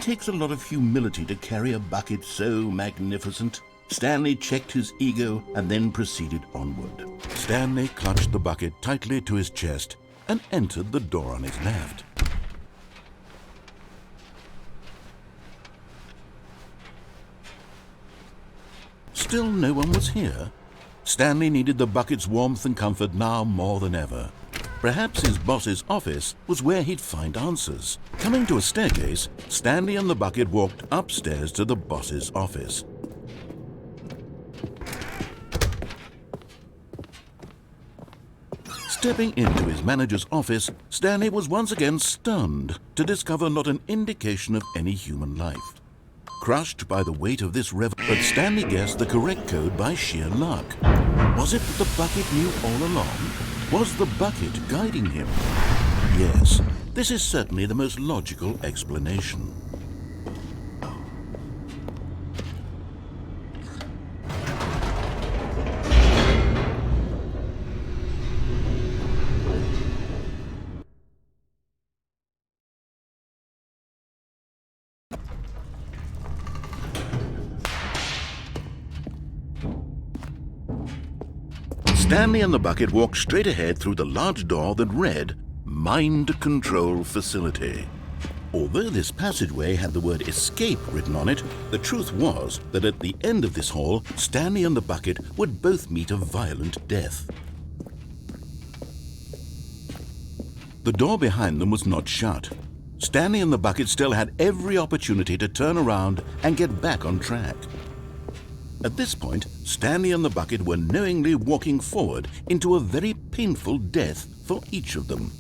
takes a lot of humility to carry a bucket so magnificent. Stanley checked his ego and then proceeded onward. Stanley clutched the bucket tightly to his chest and entered the door on his left. Still no one was here. Stanley needed the bucket's warmth and comfort now more than ever. Perhaps his boss's office was where he'd find answers. Coming to a staircase, Stanley and the bucket walked upstairs to the boss's office. Stepping into his manager's office, Stanley was once again stunned to discover not an indication of any human life. Crushed by the weight of this but Stanley guessed the correct code by sheer luck. Was it that the bucket knew all along? Was the bucket guiding him? Yes, this is certainly the most logical explanation. Stanley and the bucket walked straight ahead through the large door that read, Mind Control Facility. Although this passageway had the word escape written on it, the truth was that at the end of this hall, Stanley and the bucket would both meet a violent death. The door behind them was not shut. Stanley and the bucket still had every opportunity to turn around and get back on track. At this point, Stanley and the bucket were knowingly walking forward into a very painful death for each of them.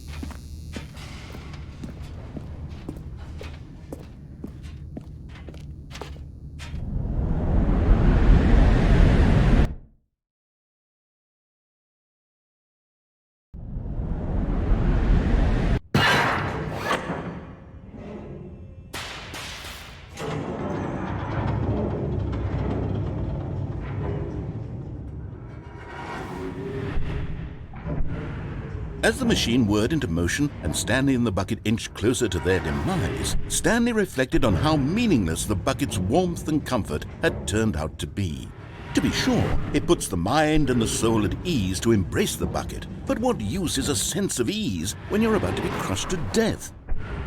As the machine whirred into motion and Stanley and the bucket inched closer to their demise, Stanley reflected on how meaningless the bucket's warmth and comfort had turned out to be. To be sure, it puts the mind and the soul at ease to embrace the bucket, but what use is a sense of ease when you're about to be crushed to death?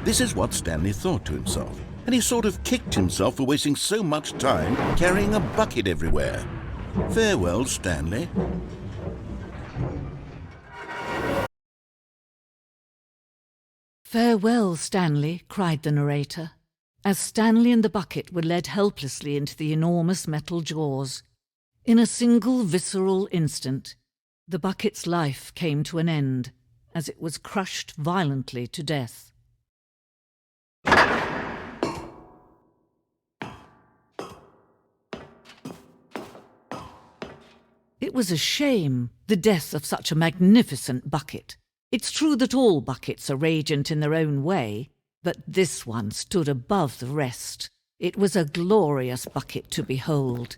This is what Stanley thought to himself, and he sort of kicked himself for wasting so much time carrying a bucket everywhere. Farewell, Stanley. "Farewell, Stanley," cried the narrator, as Stanley and the bucket were led helplessly into the enormous metal jaws. In a single visceral instant, the bucket's life came to an end as it was crushed violently to death. It was a shame, the death of such a magnificent bucket. It's true that all buckets are radiant in their own way, but this one stood above the rest. It was a glorious bucket to behold.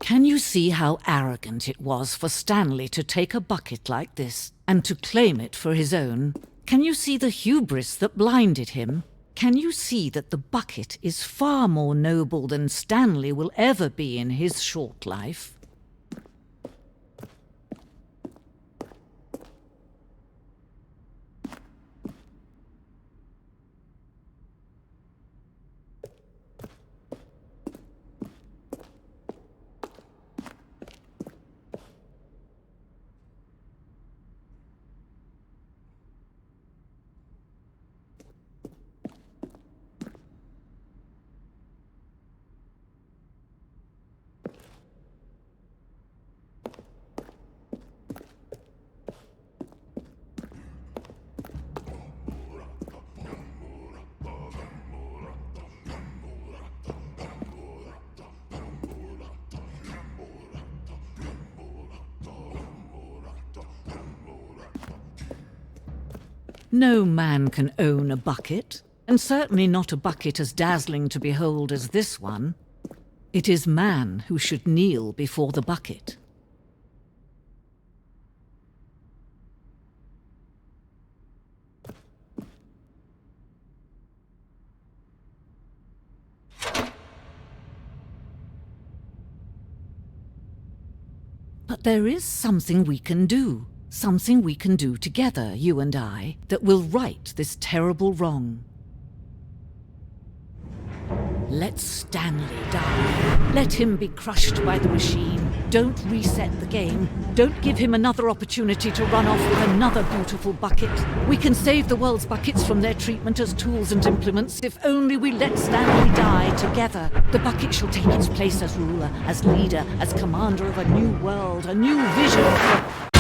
Can you see how arrogant it was for Stanley to take a bucket like this and to claim it for his own? Can you see the hubris that blinded him? Can you see that the bucket is far more noble than Stanley will ever be in his short life? No man can own a bucket, and certainly not a bucket as dazzling to behold as this one. It is man who should kneel before the bucket. But there is something we can do. Something we can do together, you and I, that will right this terrible wrong. Let Stanley die. Let him be crushed by the machine. Don't reset the game. Don't give him another opportunity to run off with another beautiful bucket. We can save the world's buckets from their treatment as tools and implements if only we let Stanley die together. The bucket shall take its place as ruler, as leader, as commander of a new world, a new vision for...